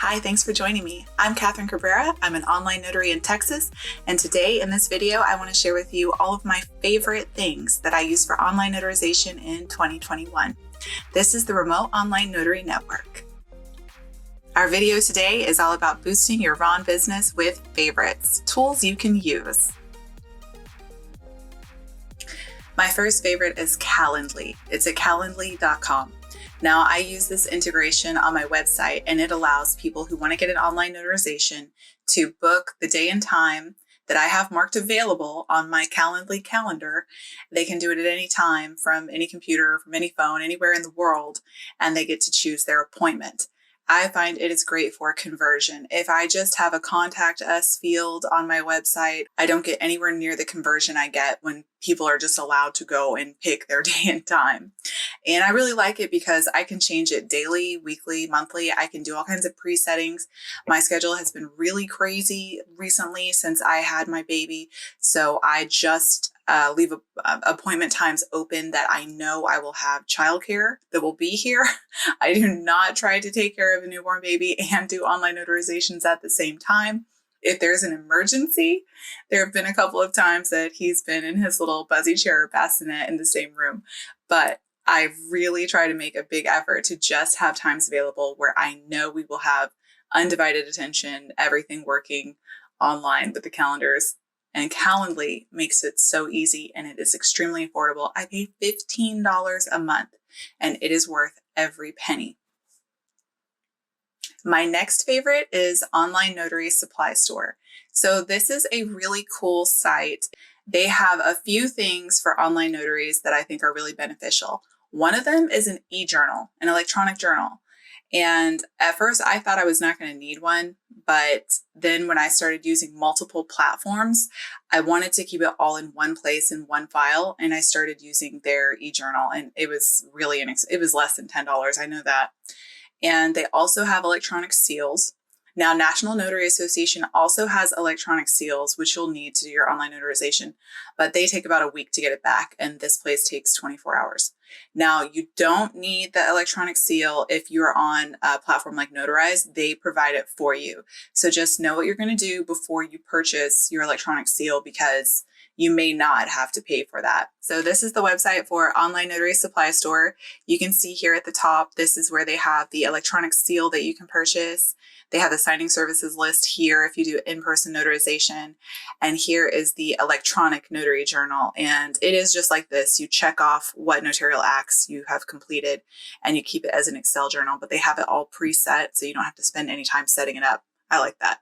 Hi, thanks for joining me. I'm Catherine Cabrera. I'm an online notary in Texas, and today in this video, I want to share with you all of my favorite things that I use for online notarization in 2021. This is the Remote Online Notary Network. Our video today is all about boosting your RON business with favorites, tools you can use. My first favorite is Calendly. It's at calendly.com. Now, I use this integration on my website, and it allows people who want to get an online notarization to book the day and time that I have marked available on my Calendly calendar. They can do it at any time from any computer, from any phone, anywhere in the world, and they get to choose their appointment. I find it is great for conversion. If I just have a contact us field on my website, I don't get anywhere near the conversion I get when people are just allowed to go and pick their day and time. And I really like it because I can change it daily, weekly, monthly. I can do all kinds of pre-settings. My schedule has been really crazy recently since I had my baby. So I just leave appointment times open that I know I will have childcare that will be here. I do not try to take care of a newborn baby and do online notarizations at the same time. If there's an emergency, there have been a couple of times that he's been in his little buzzy chair bassinet in the same room. But I really try to make a big effort to just have times available where I know we will have undivided attention, everything working online with the calendars. And Calendly makes it so easy, and it is extremely affordable. I pay $15 a month, and it is worth every penny. My next favorite is Online Notary Supply Store. So this is a really cool site. They have a few things for online notaries that I think are really beneficial. One of them is an e-journal, an electronic journal. And at first I thought I was not going to need one, but then when I started using multiple platforms, I wanted to keep it all in one place in one file, and I started using their e-journal, and it was really it was less than $10, I know that. And they also have electronic seals. Now, National Notary Association also has electronic seals, which you'll need to do your online notarization, but they take about a week to get it back, and this place takes 24 hours. Now, you don't need the electronic seal if you're on a platform like Notarize. They provide it for you. So just know what you're going to do before you purchase your electronic seal, because you may not have to pay for that. So this is the website for Online Notary Supply Store. You can see here at the top, this is where they have the electronic seal that you can purchase. They have the signing services list here if you do in-person notarization. And here is the electronic notary journal. And it is just like this. You check off what notarial acts you have completed, and you keep it as an Excel journal, but they have it all preset, so you don't have to spend any time setting it up. I like that.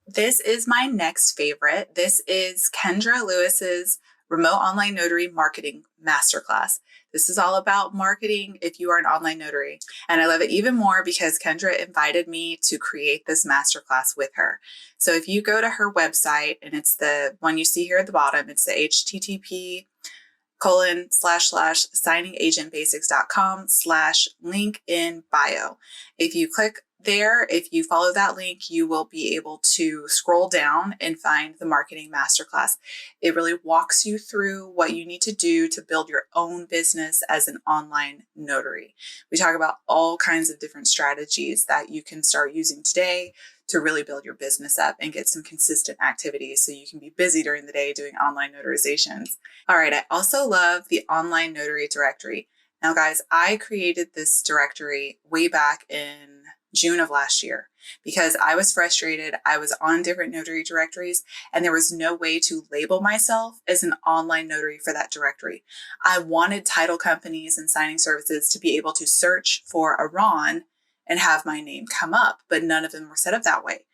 This is my next favorite. This is Kendra Lewis's Remote Online Notary Marketing Masterclass. This is all about marketing if you are an online notary. And I love it even more because Kendra invited me to create this masterclass with her. So if you go to her website, and it's the one you see here at the bottom, it's the http://signingagentbasics.com/link in bio. If you click there, if you follow that link, you will be able to scroll down and find the Marketing Masterclass. It really walks you through what you need to do to build your own business as an online notary. We talk about all kinds of different strategies that you can start using today to really build your business up and get some consistent activities so you can be busy during the day doing online notarizations. All right, I also love the Online Notary Directory. Now, guys, I created this directory way back in June of last year because I was frustrated. I was on different notary directories, and there was no way to label myself as an online notary for that directory. I wanted title companies and signing services to be able to search for a RON and have my name come up, but none of them were set up that way.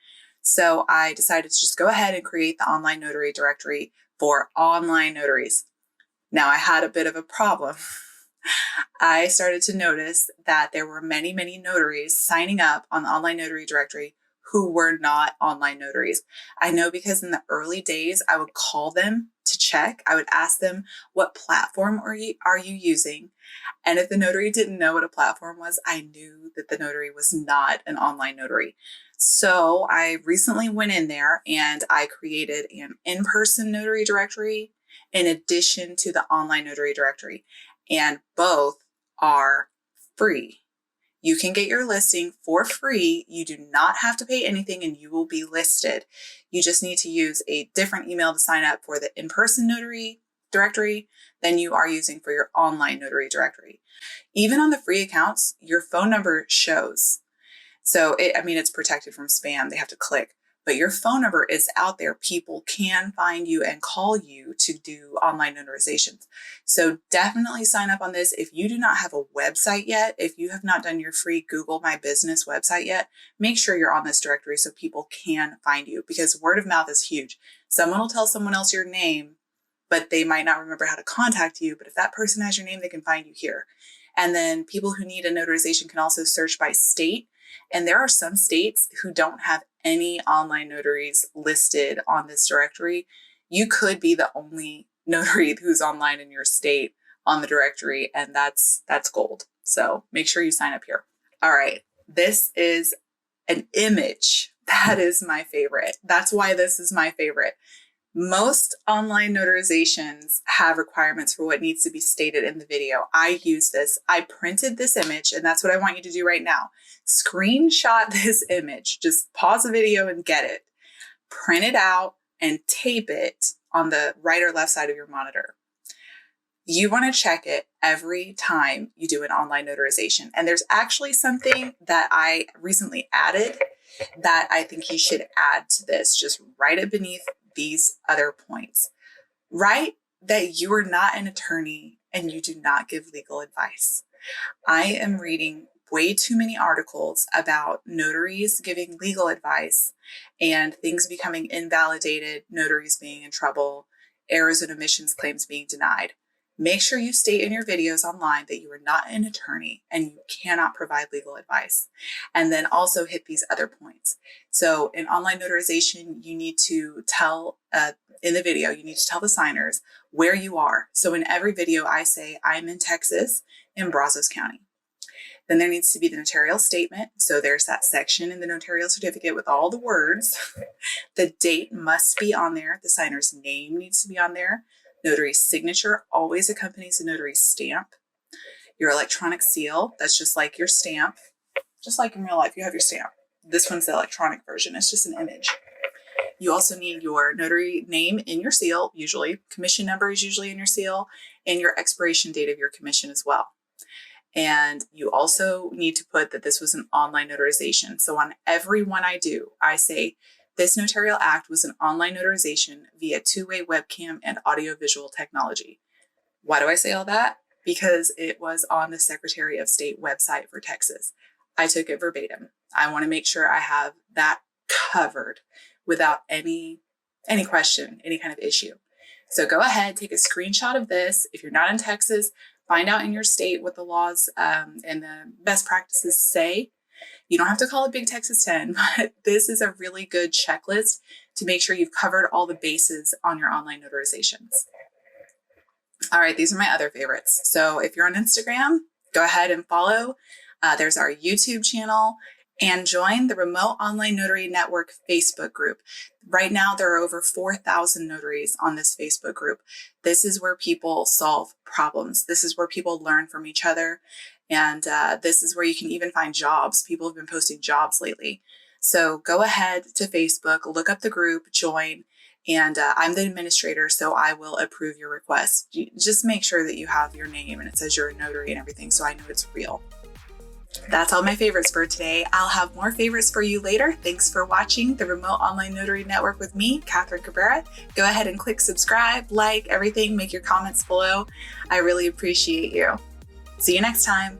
So I decided to just go ahead and create the Online Notary Directory for online notaries. Now, I had a bit of a problem. I started to notice that there were many, many notaries signing up on the Online Notary Directory who were not online notaries. I know because in the early days, I would call them to check. I would ask them, what platform are you using? And if the notary didn't know what a platform was, I knew that the notary was not an online notary. So I recently went in there and I created an in-person notary directory in addition to the online notary directory. And both are free. You can get your listing for free. You do not have to pay anything and you will be listed. You just need to use a different email to sign up for the in-person notary directory than you are using for your online notary directory. Even on the free accounts, your phone number shows. So it's protected from spam. They have to click, but your phone number is out there. People can find you and call you to do online notarizations. So definitely sign up on this. If you do not have a website yet, if you have not done your free Google My Business website yet, make sure you're on this directory so people can find you, because word of mouth is huge. Someone will tell someone else your name, but they might not remember how to contact you. But if that person has your name, they can find you here. And then people who need a notarization can also search by state. And there are some states who don't have any online notaries listed on this directory. You could be the only notary who's online in your state on the directory, and that's gold. So make sure you sign up here. All right, this is an image. That is my favorite. That's why this is my favorite. Most online notarizations have requirements for what needs to be stated in the video. I use this. I printed this image, and that's what I want you to do right now. Screenshot this image. Just pause the video and get it. Print it out and tape it on the right or left side of your monitor. You want to check it every time you do an online notarization. And there's actually something that I recently added that I think you should add to this. Just write it beneath these other points. Write that you are not an attorney and you do not give legal advice. I am reading way too many articles about notaries giving legal advice and things becoming invalidated, notaries being in trouble, errors and omissions claims being denied. Make sure you state in your videos online that you are not an attorney and you cannot provide legal advice. And then also hit these other points. So in online notarization, you need to tell, in the video, you need to tell the signers where you are. So in every video, I say, I'm in Texas in Brazos County. Then there needs to be the notarial statement. So there's that section in the notarial certificate with all the words. The date must be on there. The signer's name needs to be on there. Notary's signature always accompanies the notary's stamp. Your electronic seal, that's just like your stamp. Just like in real life, you have your stamp. This one's the electronic version. It's just an image. You also need your notary name in your seal, usually. Commission number is usually in your seal, and your expiration date of your commission as well. And you also need to put that this was an online notarization. So on every one I do, I say, this notarial act was an online notarization via two-way webcam and audiovisual technology. Why do I say all that? Because it was on the Secretary of State website for Texas. I took it verbatim. I want to make sure I have that covered without any question, any kind of issue. So go ahead, take a screenshot of this. If you're not in Texas, find out in your state what the laws and the best practices say. You don't have to call it Big Texas 10, but this is a really good checklist to make sure you've covered all the bases on your online notarizations. All right, these are my other favorites. So if you're on Instagram, go ahead and follow. There's our YouTube channel, and join the Remote Online Notary Network Facebook group. Right now, there are over 4,000 notaries on this Facebook group. This is where people solve problems. This is where people learn from each other. And this is where you can even find jobs. People have been posting jobs lately. So go ahead to Facebook, look up the group, join, and I'm the administrator, so I will approve your request. Just make sure that you have your name and it says you're a notary and everything, so I know it's real. That's all my favorites for today. I'll have more favorites for you later. Thanks for watching the Remote Online Notary Network with me, Catherine Cabrera. Go ahead and click subscribe, like everything, make your comments below. I really appreciate you. See you next time.